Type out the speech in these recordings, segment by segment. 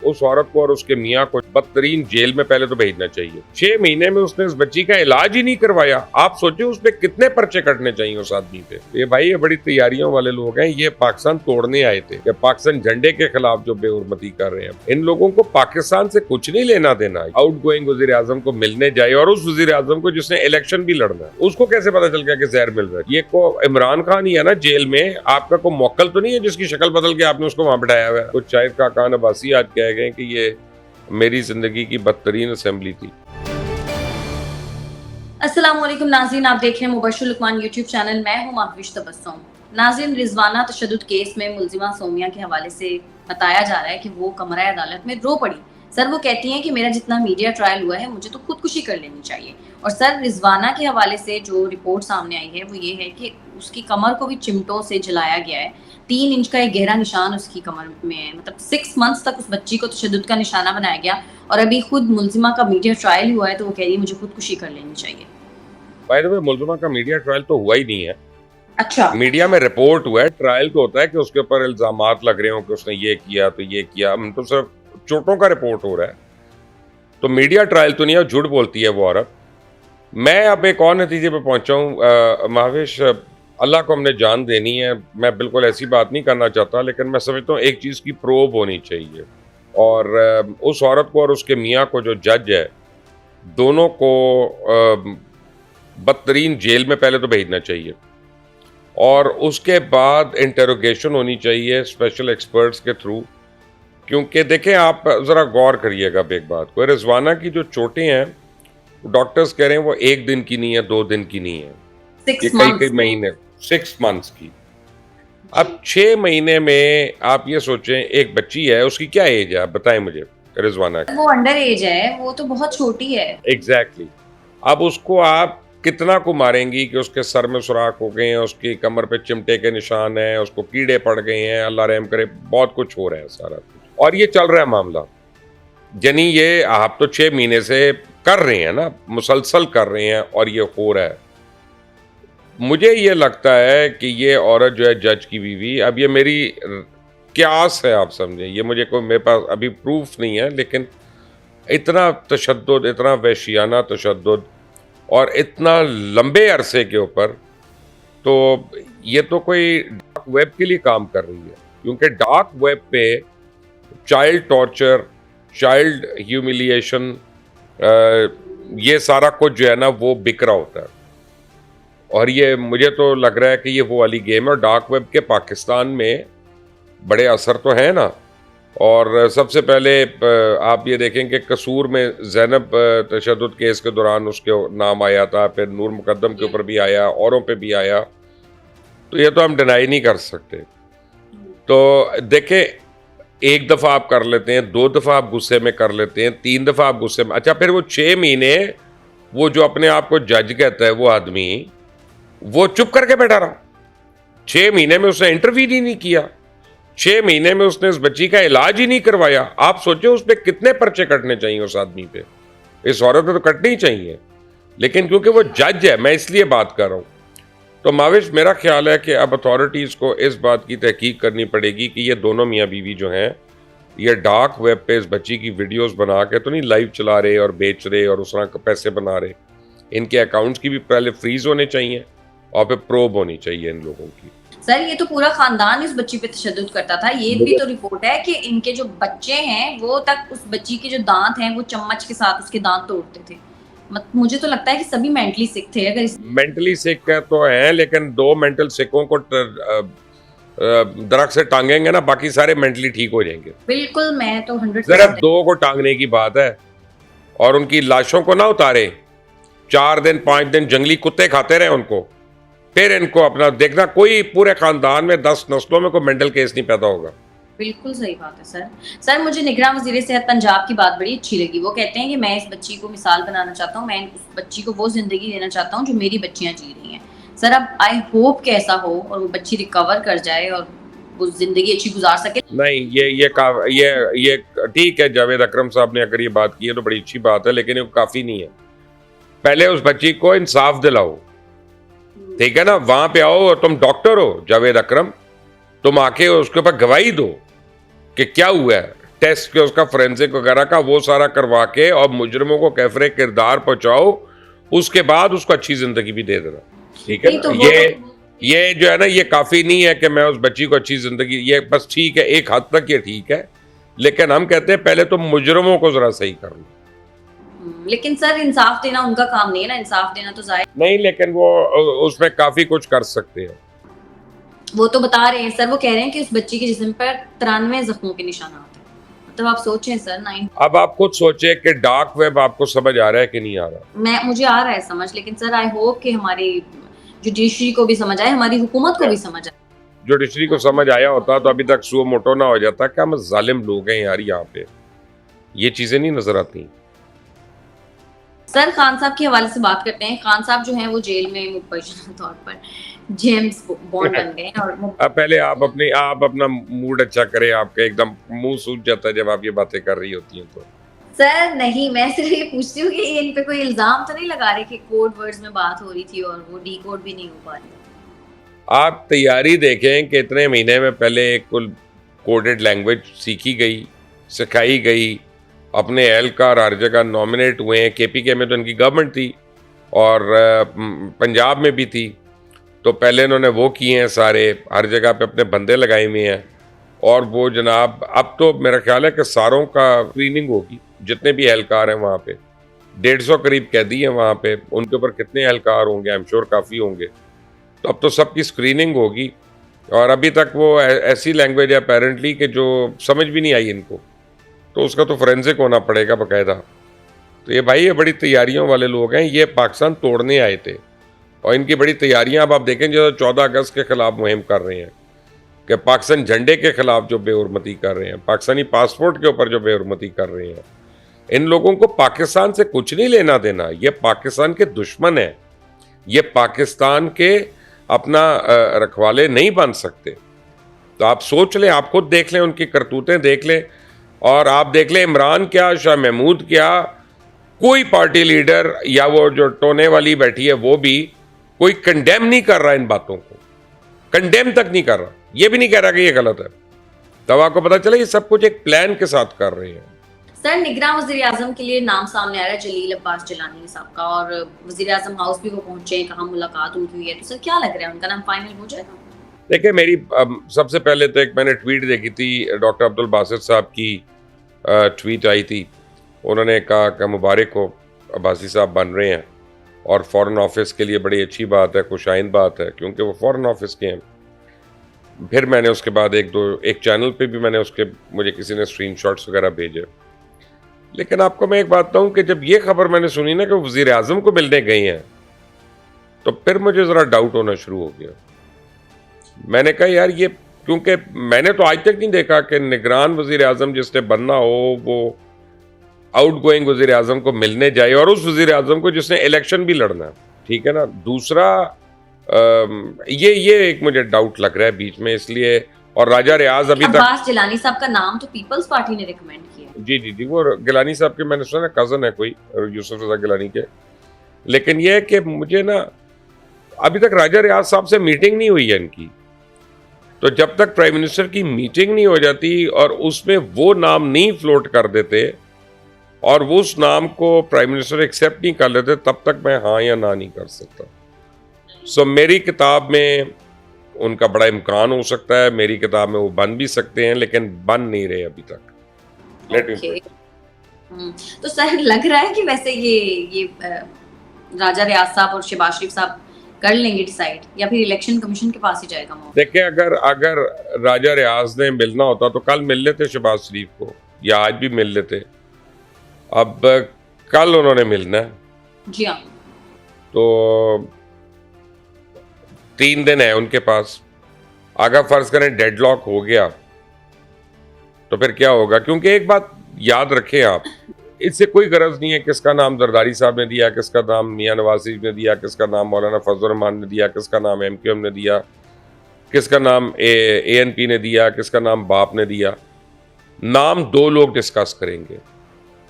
उस औरत को और उसके मियाँ को बदतरीन जेल में पहले तो भेजना चाहिए। 6 महीने में उसने इस बच्ची का इलाज ही नहीं करवाया। आप सोचिए उस पे कितने पर्चे कटने चाहिए उस आदमी पे। ये भाई ये बड़ी तैयारियों वाले लोग हैं, ये पाकिस्तान तोड़ने आए थे, या पाकिस्तान झंडे के खिलाफ जो बेहुरमती कर रहे हैं। इन लोगों को पाकिस्तान से कुछ नहीं लेना देना। आउट गोइंग वजीर आजम को मिलने जाए, और उस वजीर आजम को जिसने इलेक्शन भी लड़ना है, उसको कैसे पता चल गया कि जहर मिल रहा है? ये को इमरान खान ही है ना जेल में, आपका कोई मौक्कल तो नहीं है जिसकी शक्ल बदल के आपने उसको वहां बैठाया हुआ है। कुछ शायद काकान अब्बासी आज कह गए कि ये मेरी जिंदगी की बदतरीन असेंबली थी। अस्सलाम वालेकुम नाज़रीन, आप देख रहे हैं मुबश्शिर लुकमान यूट्यूब चैनल। मैं हूं महविश तबस्सुम। नाज़रीन, रिजवाना तशद्दुद केस में मुल्जिमा सोमिया के हवाले से बताया जा रहा है कि वो कमरा अदालत में रो पड़ी। सर वो कहती हैं कि मेरा जितना मीडिया ट्रायल हुआ है मुझे तो खुदकुशी कर लेनी चाहिए। और सर रिजवाना के हवाले से जो रिपोर्ट सामने आई है वो ये है कि उसकी कमर को भी चिमटों से जलाया गया है। 3 इंच का एक गहरा निशान उसकी कमर में है। मतलब 6 मंथ्स तक उस बच्ची को तशद्दुद का निशाना बनाया गया। और अभी खुद मुल्जिमा का मीडिया ट्रायल हुआ है तो वो कह रही है मुझे खुदकुशी कर लेनी चाहिए। बाय द वे, मुल्जिमा का मीडिया ट्रायल तो हुआ ही नहीं है। अच्छा, मीडिया में रिपोर्ट हुआ है। ट्रायल तो होता है कि उसके ऊपर इल्जामात लग रहे हो कि उसने ये किया तो ये किया। हम तो सिर्फ चोटों का रिपोर्ट हो रहा है, तो मीडिया ट्रायल तो नहीं है। झूठ बोलती है वो औरत। मैं अब एक और नतीजे पे पहुंचा हूँ महविश, अल्लाह को हमने जान देनी है। मैं बिल्कुल ऐसी बात नहीं करना चाहता, लेकिन मैं समझता हूँ एक चीज़ की प्रोब होनी चाहिए। और उस औरत को और उसके मियाँ को, जो जज है, दोनों को बदतरीन जेल में पहले तो भेजना चाहिए, और उसके बाद इंटेरोगेशन होनी चाहिए स्पेशल एक्सपर्ट्स के थ्रू। क्योंकि देखें, आप ज़रा गौर करिएगा एक बात को, रिजवाना की जो चोटें हैं डॉक्टर्स कह रहे हैं वो 1 दिन की नहीं है, 2 दिन की नहीं है, ये कई महीने, 6 मंथ्स की। अब 6 महीने में आप ये सोचें, एक बच्ची है, उसकी क्या एज है आप बताएं मुझे, रिजवाना की? वो अंडर एज है, वो तो बहुत छोटी है। एग्जैक्टली। अब उसको आप कितना को मारेंगी कि उसके सर में सुराख हो गए हैं, उसकी कमर पे चिमटे के निशान हैं, उसको कीड़े पड़ गए हैं, अल्लाह रहम करे, बहुत कुछ हो रहा है सारा कुछ, और ये चल रहा है मामला। यानी ये आप तो 6 महीने से कर रहे हैं ना, मुसलसल कर रहे हैं, और ये हो रहा है। मुझे ये लगता है कि ये औरत जो है जज की बीवी, अब ये मेरी क्यास है, आप समझें, ये मुझे कोई, मेरे पास अभी प्रूफ नहीं है, लेकिन इतना तशद्दुद, इतना वहशियाना तशद्दुद, और इतना लंबे अरसे के ऊपर, तो ये तो कोई डार्क वेब के लिए काम कर रही है। क्योंकि डार्क वेब पे चाइल्ड टॉर्चर, चाइल्ड ह्यूमिलिएशन, ये सारा कुछ जो है ना वो बिक रहा होता है। और ये मुझे तो लग रहा है कि ये वो वाली गेम है। और डार्क वेब के पाकिस्तान में बड़े असर तो है ना। और सबसे पहले आप ये देखें कि कसूर में ज़ैनब तशद्दुद केस के दौरान उसके नाम आया था, फिर नूर मुकद्दम के ऊपर भी आया, औरों पे भी आया, तो ये तो हम डिनाई नहीं कर सकते। तो देखें, 1 दफ़ा आप कर लेते हैं, 2 दफ़ा आप गुस्से में कर लेते हैं, 3 दफ़ा आप गुस्से में, अच्छा फिर वो 6 महीने वो जो अपने आप को जज कहता है वो आदमी, वो चुप करके बैठा रहा। 6 महीने में उसने इंटरव्यू ही नहीं किया, 6 महीने में उसने इस बच्ची का इलाज ही नहीं करवाया। आप सोचो उस पर कितने पर्चे कटने चाहिए उस आदमी पे। इस औरत पे तो कटने ही चाहिए, लेकिन क्योंकि वो जज है, मैं इसलिए बात कर रहा हूँ। तो माविश, मेरा ख्याल है कि अब अथॉरिटीज़ को इस बात की तहकीक करनी पड़ेगी कि ये दोनों मियाँ बीवी जो हैं, ये डार्क वेब पे इस बच्ची की वीडियोस बना के तो नहीं लाइव चला रहे और बेच रहे और उस तरह के पैसे बना रहे। इनके अकाउंट्स की भी पहले फ्रीज होने चाहिए, और फिर प्रोब होनी चाहिए इन लोगों की। सर ये तो पूरा खानदान इस बच्ची पे तशद्दुद करता था। ये भी तो रिपोर्ट है कि इनके जो बच्चे हैं वो तक उस बच्ची के जो दांत हैं वो चम्मच के साथ उसके दांत तोड़ते थे। मुझे तो लगता है कि सभी मेंटली सिक थे। अगर मेंटली सिक है तो हैं, लेकिन 2 मेंटल सिकों को दरख्त से टांगेंगे ना, बाकी सारे मेंटली ठीक हो जाएंगे। बिल्कुल, मैं तो 100% सिर्फ 2 को टांगने की बात है, और उनकी लाशों को ना उतारे। 4 दिन 5 दिन जंगली कुत्ते खाते रहे उनको, फिर इनको अपना देखना। कोई पूरे खानदान में 10 नस्लों में कोई मेंटल केस नहीं पैदा होगा। बिल्कुल सही बात है सर। सर मुझे निगरान वज़ीर सेहत पंजाब की बात बड़ी अच्छी लगी। वो कहते हैं कि मैं इस बच्ची को मिसाल बनाना चाहता हूँ, मैं उस बच्ची को वो जिंदगी देना चाहता हूँ जो मेरी बच्चियाँ जी रही हैं। सर अब आई होप कि ऐसा हो और वो बच्ची रिकवर कर जाए और वो जिंदगी अच्छी गुजार सके। नहीं, ये ठीक है, जावेद अकरम साहब ने अगर ये बात की है तो बड़ी अच्छी बात है, लेकिन ये काफ़ी नहीं है। पहले उस बच्ची को इंसाफ दिलाओ, ठीक है ना। वहां पे आओ, और तुम डॉक्टर हो जावेद अकरम, तुम आके उसके ऊपर गवाही दो कि क्या हुआ है। टेस्ट के उसका फोरेंसिक वगैरह का वो सारा करवा के और मुजरिमों को कैफरे किरदार पहुंचाओ, उसके बाद उसको अच्छी जिंदगी भी दे देना। ठीक है नहीं तो ना? ये जो है ना, ये काफी नहीं है कि मैं उस बच्ची को अच्छी जिंदगी, ये बस ठीक है, एक हद तक ये ठीक है, लेकिन हम कहते हैं पहले तो मुजरिमों को जरा सही कर लो। लेकिन सर इंसाफ देना उनका काम नहीं है ना, इंसाफ देना तो जाहिर नहीं, लेकिन वो उसमें काफी कुछ कर सकते हैं। वो तो बता रहे हैं सर, वो कह रहे हैं कि उस बच्ची के जिस्म पर 93 जख्मों के निशानात हैं। मतलब आप सोचें सर, 9 अब आप खुद सोचे कि डार्क वेब आपको समझ आ रहा है कि नहीं आ रहा? मुझे आ रहा है समझ, लेकिन सर आई होप कि हमारी जुडिशरी को भी समझ आए, हमारी हुकूमत को भी समझ आए। जुडिशरी को समझ आया होता तो अभी तक सुओ मोटो ना हो जाता। क्या हम जालिम लोग हैं यार, यहाँ पे ये चीजें नहीं नजर आती। सर खान साहब के हवाले से बात करते हैं। खान साहब जो हैं वो जेल में मुबैना तौर पर जेम्स बॉन्ड बन गए हैं। और अब पहले आप अपना मूड अच्छा करें, आपका एकदम मुंह सूज जाता है जब आप ये बातें कर रही होती हैं तो। सर नहीं, मैं सिर्फ ये पूछती हूँ कि इन पे कोई इल्जाम तो नहीं लगा रहे कि कोड वर्ड्स में बात हो रही थी और वो डीकोड भी नहीं हो पा रही? आप तैयारी देखें कि इतने महीने में पहले कुल कोडेड लैंग्वेज सीखी गई, सिखाई गई, अपने एहलकार हर जगह नॉमिनेट हुए हैं। केपीके में तो इनकी गवर्नमेंट थी और पंजाब में भी थी, तो पहले इन्होंने वो किए हैं, सारे हर जगह पे अपने बंदे लगाए हुए हैं। और वो जनाब अब तो मेरा ख्याल है कि सारों का स्क्रीनिंग होगी, जितने भी एहलकार हैं वहाँ पे 150 करीब कैदी हैं वहाँ पे, उनके ऊपर कितने एहलकार होंगे, आई एम श्योर काफ़ी होंगे। तो अब तो सबकी स्क्रीनिंग होगी। और अभी तक वो ऐसी लैंग्वेज है अपेरेंटली कि जो समझ भी नहीं आई इनको, तो उसका तो फोरेंसिक होना पड़ेगा बाकायदा। तो ये भाई ये बड़ी तैयारियों वाले लोग हैं, ये पाकिस्तान तोड़ने आए थे और इनकी बड़ी तैयारियां अब आप देखें जो 14 अगस्त के खिलाफ मुहिम कर रहे हैं, कि पाकिस्तान झंडे के खिलाफ जो बेहुरमती कर रहे हैं, पाकिस्तानी पासपोर्ट के ऊपर जो बेहुरमती कर रहे हैं, इन लोगों को पाकिस्तान से कुछ नहीं लेना देना। ये पाकिस्तान के दुश्मन है, ये पाकिस्तान के अपना रखवाले नहीं बन सकते। तो आप सोच लें, आप खुद देख लें, उनकी करतूतें देख लें, और आप देख लें इमरान क्या, शाह महमूद क्या, कोई पार्टी लीडर या वो जो टोने वाली बैठी है वो भी कोई कंडेम नहीं कर रहा इन बातों को, कंडेम तक नहीं कर रहा, ये भी नहीं कह रहा कि ये गलत है। तब आपको पता चला ये सब कुछ एक प्लान के साथ कर रहे हैं। सर निगरान वज़ीर आज़म के लिए नाम सामने आ रहा है जलील अब्बास जिलानी साहब का, और वज़ीर आज़म हाउस भी वो पहुंचे, कहाँ मुलाकात उनकी हुई है, तो सर क्या लग रहा है उनका नाम फाइनल हो जाएगा? देखिए, मेरी सबसे पहले तो एक मैंने ट्वीट देखी थी, डॉक्टर अब्दुल बासित साहब की ट्वीट आई थी। उन्होंने कहा कि मुबारक हो, अब्बासी साहब बन रहे हैं, और फॉरेन ऑफिस के लिए बड़ी अच्छी बात है, खुशाइन बात है, क्योंकि वो फॉरेन ऑफिस के हैं। फिर मैंने उसके बाद एक चैनल पे भी मैंने मुझे किसी ने स्क्रीनशॉट्स वगैरह भेजे। लेकिन आपको मैं एक बात बताऊं कि जब ये खबर मैंने सुनी ना कि वज़ीर आज़म को मिलने गए हैं, तो फिर मुझे ज़रा डाउट होना शुरू हो गया। मैंने कहा यार ये, क्योंकि मैंने तो आज तक नहीं देखा कि निगरान वज़ीर आज़म जिसने बनना हो वो आउट गोइंग वज़ीर आज़म को मिलने जाए, और उस वज़ीर आज़म को जिसने इलेक्शन भी लड़ना है। ठीक है ना। दूसरा ये एक मुझे डाउट लग रहा है बीच में, इसलिए। और राजा रियाज अभी तक, अब्बास जिलानी साहब का नाम तो पीपल्स पार्टी ने रिकमेंड किया। जी, वो गिलानी साहब के, मैंने सुना कज़न है कोई यूसुफ रज़ा गिलानी के। लेकिन ये है कि मुझे ना अभी तक राजा रियाज साहब से मीटिंग नहीं हुई है इनकी, तो जब तक प्राइम मिनिस्टर की मीटिंग नहीं हो जाती और उसमें वो नाम नहीं फ्लोट कर देते और वो उस नाम को प्राइम मिनिस्टर एक्सेप्ट नहीं कर लेते, तब तक मैं हाँ या ना नहीं कर सकता। सो मेरी किताब में उनका बड़ा इम्कान हो सकता है, मेरी किताब में वो बन भी सकते हैं, लेकिन बन नहीं रहे अभी तक। तो सर लग रहा है कि वैसे ये राजा रियाज साहब और शहबाज शरीफ साहब कर लेंगे डिसाइड, या फिर इलेक्शन कमीशन के पास ही जाएगा मामला? देखिए, अगर राजा रियाज ने मिलना होता तो कल मिल लेते शहबाज शरीफ को, या आज भी मिल लेते। अब कल उन्होंने मिलना है। जी हाँ। तो 3 दिन है उनके पास। अगर फर्ज करें डेडलॉक हो गया तो फिर क्या होगा? क्योंकि एक बात याद रखें आप, इससे कोई गरज नहीं है किसका नाम जरदारी साहब ने दिया, किसका नाम मियां नवाज शरीफ ने दिया, किसका नाम मौलाना फजल रहमान ने दिया, किसका नाम MQM ने दिया, किसका नाम ANP ने दिया, किसका नाम बाप ने दिया। नाम 2 लोग डिस्कस करेंगे,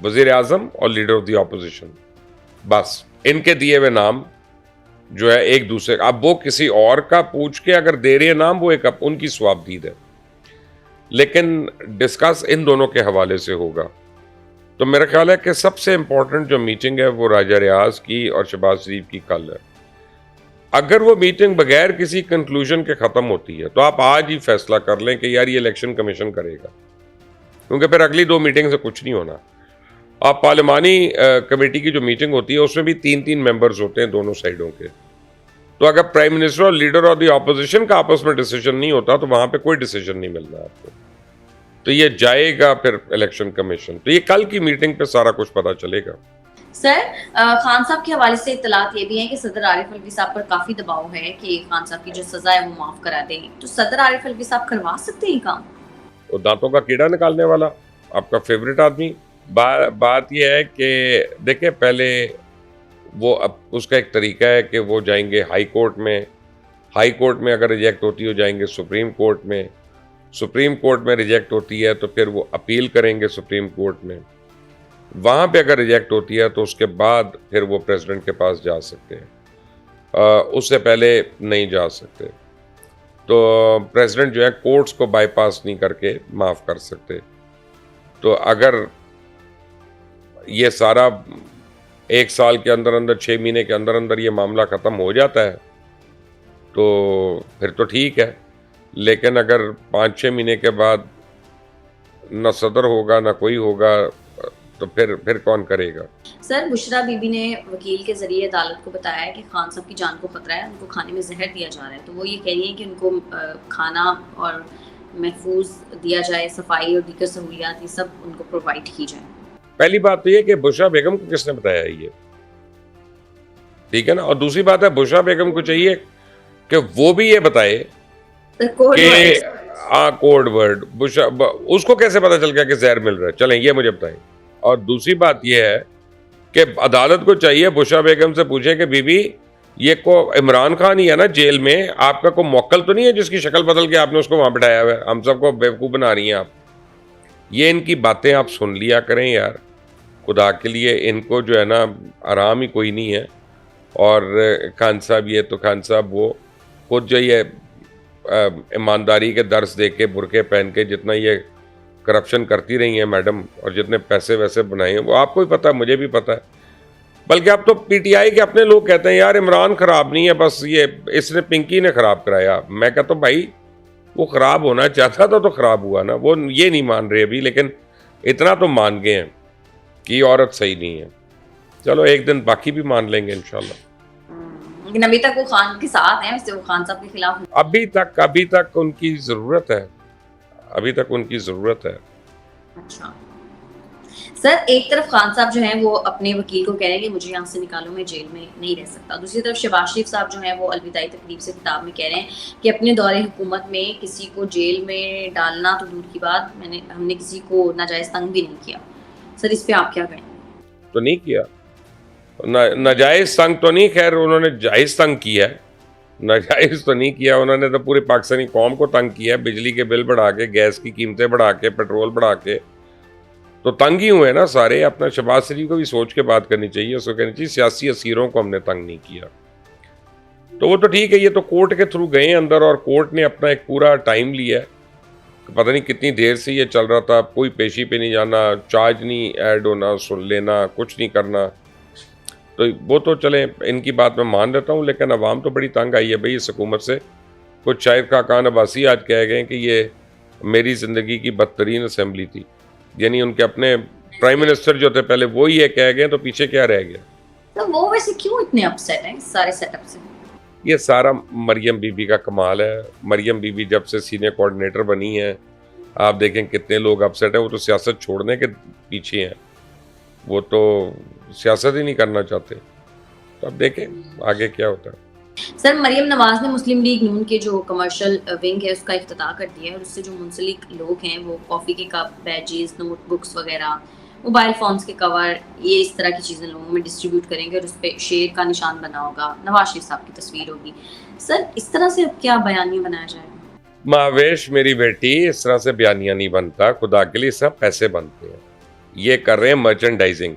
वजीर आजम और लीडर ऑफ द ऑपोजिशन। बस इनके दिए हुए नाम जो है एक दूसरे, अब वो किसी और का पूछ के अगर दे रहे हैं नाम, वो एक उनकी स्वाबदीद है। लेकिन डिस्कस इन दोनों के हवाले से होगा। तो मेरा ख्याल है कि सबसे इम्पोर्टेंट जो मीटिंग है वो राजा रियाज की और शहबाज शरीफ की कल है। अगर वो मीटिंग बगैर किसी कंक्लूजन के ख़त्म होती है तो आप आज ही फैसला कर लें कि यार ये इलेक्शन कमीशन करेगा, क्योंकि फिर अगली 2 मीटिंग से कुछ नहीं होना। आप पार्लिमानी कमेटी की जो मीटिंग होती है उसमें भी 3-3 मेंबर्स होते हैं दोनों साइडों के। तो अगर प्राइम मिनिस्टर और लीडर ऑफ द ऑपोजिशन का आपस में डिसीजन नहीं होता तो वहां पे कोई डिसीजन नहीं मिलना आपको। तो ये जाएगा फिर इलेक्शन कमीशन। तो ये कल की मीटिंग पे सारा कुछ पता चलेगा। सर, खान साहब के हवाले से इत्तलात ये भी है कि सदर आरिफ अलवी साहब पर काफी दबाव है कि खान साहब की जो सजा है वो माफ करा दें। तो सदर आरिफ अलवी साहब करवा सकते हैं काम? वो दांतों का कीड़ा निकालने वाला आपका फेवरेट आदमी। बात यह है कि देखिए, पहले वो अब उसका एक तरीका है कि वो जाएंगे हाई कोर्ट में, हाई कोर्ट में अगर रिजेक्ट होती हो जाएंगे सुप्रीम कोर्ट में, सुप्रीम कोर्ट में रिजेक्ट होती है तो फिर वो अपील करेंगे सुप्रीम कोर्ट में, वहाँ पे अगर रिजेक्ट होती है तो उसके बाद फिर वो प्रेसिडेंट के पास जा सकते हैं, उससे पहले नहीं जा सकते। तो प्रेसिडेंट जो है कोर्ट्स को बाईपास नहीं करके माफ़ कर सकते। तो अगर ये सारा 1 साल के अंदर अंदर 6 महीने के अंदर अंदर ये मामला ख़त्म हो जाता है तो फिर तो ठीक है, लेकिन अगर 5-6 महीने के बाद न सदर होगा ना कोई होगा तो फिर कौन करेगा? सर, बुशरा बीबी ने वकील के जरिए अदालत को बताया है कि खान साहब की जान को खतरा है, उनको खाने में जहर दिया जा रहा है। तो वो ये कह रही है कि उनको खाना और महफूज दिया जाए, सफाई और दीगर सहूलियात ये सब उनको प्रोवाइड की जाए। पहली बात तो ये कि बुशरा बेगम को किसने बताया ये, ठीक है ना। और दूसरी बात है बुशरा बेगम को चाहिए कि वो भी ये बताए कि कोड वर्ड बुशरा, उसको कैसे पता चल गया कि जहर मिल रहा है, चलें ये मुझे बताएं। और दूसरी बात यह है कि अदालत को चाहिए बुशरा बेगम से पूछे कि बीबी ये को इमरान खान ही है ना जेल में, आपका कोई मौक्कल तो नहीं है जिसकी शक्ल बदल के आपने उसको वहां बिठाया हुआ है, हम सबको बेवकूफ़ बना रही हैं आप। ये इनकी बातें आप सुन लिया करें यार, खुदा के लिए। इनको जो है ना आराम ही कोई नहीं है। और खान साहब ये तो खान साहब वो खुद जो ये ईमानदारी के दर्स दे के बुरके पहन के जितना ये करप्शन करती रही हैं मैडम, और जितने पैसे वैसे बनाए हैं वो आपको भी पता है, मुझे भी पता है। बल्कि अब तो पीटीआई के अपने लोग कहते हैं यार इमरान ख़राब नहीं है, बस ये इसने पिंकी ने ख़राब कराया। मैं कहता हूँ भाई वो ख़राब होना चाहता था तो ख़राब हुआ ना, वो ये नहीं मान रहे अभी, लेकिन इतना तो मान गए हैं कि ये औरत सही नहीं है। चलो एक दिन बाकी भी मान लेंगे इंशाल्लाह। लेकिन अभी तक वो खान के साथ हैं, वैसे वो खान साहब के खिलाफ अभी तक उनकी ज़रूरत है, अभी तक उनकी ज़रूरत है। अच्छा सर, एक तरफ खान साहब जो हैं वो अपने वकील को कह रहे हैं कि मुझे यहाँ से निकालो, मैं जेल में नहीं रह सकता। दूसरी तरफ शहबाज शरीफ साहब जो हैं वो अलविदाई तकरीब से खिताब में कह रहे हैं कि अपने दौरे हुकूमत में किसी को जेल में डालना तो दूर की बात, हमने किसी को नाजायज़ तंग भी नहीं किया। सर, इस पे आप क्या कहें? तो नहीं किया, नाजायज़ तंग तो नहीं, खैर उन्होंने जायज़ तंग किया है, नाजायज़ तो नहीं किया। उन्होंने तो पूरी पाकिस्तानी कौम को तंग किया है, बिजली के बिल बढ़ा के, गैस की कीमतें बढ़ा के, पेट्रोल बढ़ा के, तो तंग ही हुए ना सारे। अपना शहबाज शरीफ को भी सोच के बात करनी चाहिए, उसको कहनी चाहिए सियासी असीरों को हमने तंग नहीं किया। तो वो तो ठीक है, ये तो कोर्ट के थ्रू गए अंदर और कोर्ट ने अपना एक पूरा टाइम लिया है, पता नहीं कितनी देर से ये चल रहा था, कोई पेशी पे नहीं जाना, चार्ज नहीं ऐड होना, सुन लेना, कुछ नहीं करना। तो वो तो चले इनकी बात मैं मान लेता हूँ, लेकिन अवाम तो बड़ी तंग आई है भाई इस हुकूमत से। कुछ शायर खाकान अब्बासी आज कह गए कि ये मेरी ज़िंदगी की बदतरीन असम्बली थी, यानी उनके अपने प्राइम मिनिस्टर जो थे पहले वो ही ये कह गए, तो पीछे क्या रह गया? तो वो वैसे क्यों इतने अपसेट हैं इस सारे सेटअप से? ये सारा मरियम बीबी का कमाल है। मरियम बीबी जब से सीनियर कोऑर्डिनेटर बनी है, आप देखें कितने लोग अपसेट हैं। वो तो सियासत छोड़ने के पीछे हैं, वो तो सियासत ही नहीं करना चाहते। तो अब देखें आगे क्या होता है। सर, मरियम नवाज ने मुस्लिम लीग नून के जो कमर्शियल विंग है उसका इफ्तिताह कर दिया है और उससे जो मुंसलिक लोग हैं वो कॉफ़ी के कप, बैजेस, नोटबुक्स वगैरह, मोबाइल फ़ोन्स के कवर, ये इस तरह की चीज़ें लोगों में डिस्ट्रीब्यूट करेंगे और उस पर शेर का निशान बना होगा, नवाज शरीफ साहब की तस्वीर होगी। सर, इस तरह से अब क्या बयानिया बनाया जाएगा? महावेश मेरी बेटी, इस तरह से बयानिया नहीं बनता, खुदा के लिए सब पैसे बनते हैं। ये कर रहे हैं मर्चेंडाइजिंग,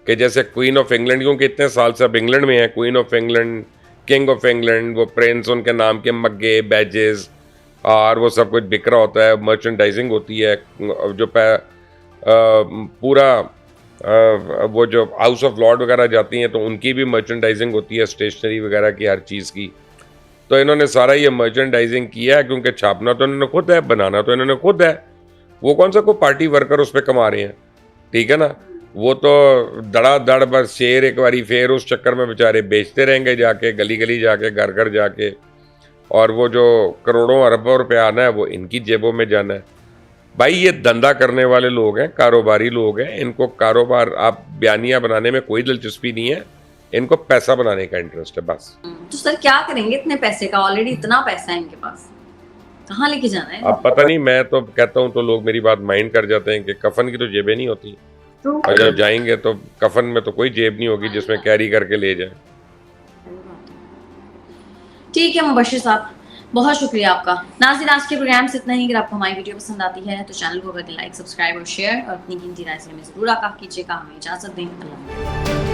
कि जैसे क्वीन ऑफ इंग्लैंड, क्योंकि इतने साल से अब इंग्लैंड में है, queen of England, king of England, वो प्रिंस, उनके नाम के मग्गे, बैजेस, और वो सब कुछ बिक रहा होता है, मर्चेंडाइजिंग होती है, जो पूरा वो जो हाउस ऑफ लॉर्ड वगैरह जाती हैं तो उनकी भी मर्चेंडाइजिंग होती है, स्टेशनरी वगैरह की, हर चीज़ की। तो इन्होंने सारा ये मर्चेंडाइजिंग किया है, क्योंकि छापना तो इन्होंने खुद है, बनाना तो इन्होंने खुद है। वो कौन सा कोई पार्टी वर्कर उस पर कमा रहे हैं, ठीक है ना। वो तो धड़ाधड़ बस शेयर एक बारी फिर उस चक्कर में बेचारे बेचते रहेंगे जाके, गली गली जाके, घर घर जाके, और वो जो करोड़ों अरबों रुपया आना है वो इनकी जेबों में जाना है। भाई ये धंधा करने वाले लोग हैं, कारोबारी लोग हैं, इनको कारोबार, आप बयानियां बनाने में कोई दिलचस्पी नहीं है, इनको पैसा बनाने का इंटरेस्ट है बस। तो सर क्या करेंगे इतने पैसे का? ऑलरेडी इतना पैसा है इनके पास, कहाँ लेके जाना है? अब पता नहीं, मैं तो कहता हूँ तो लोग मेरी बात माइंड कर जाते हैं कि कफन की तो जेबें नहीं होती, तो और जब जाएंगे तो कफन में तो कोई जेब नहीं होगी जिसमें कैरी करके ले जाए। ठीक है मुबशिर साहब, बहुत शुक्रिया आपका। नाज़रीन, आज के प्रोग्राम से इतना ही। अगर आपको हमारी वीडियो पसंद आती है तो चैनल को करके लाइक, सब्सक्राइब और शेयर, और अपनी कीमती राय से हमें जरूर आगाह कीजिएगा। हमें इजाजत दें। अल्लाह।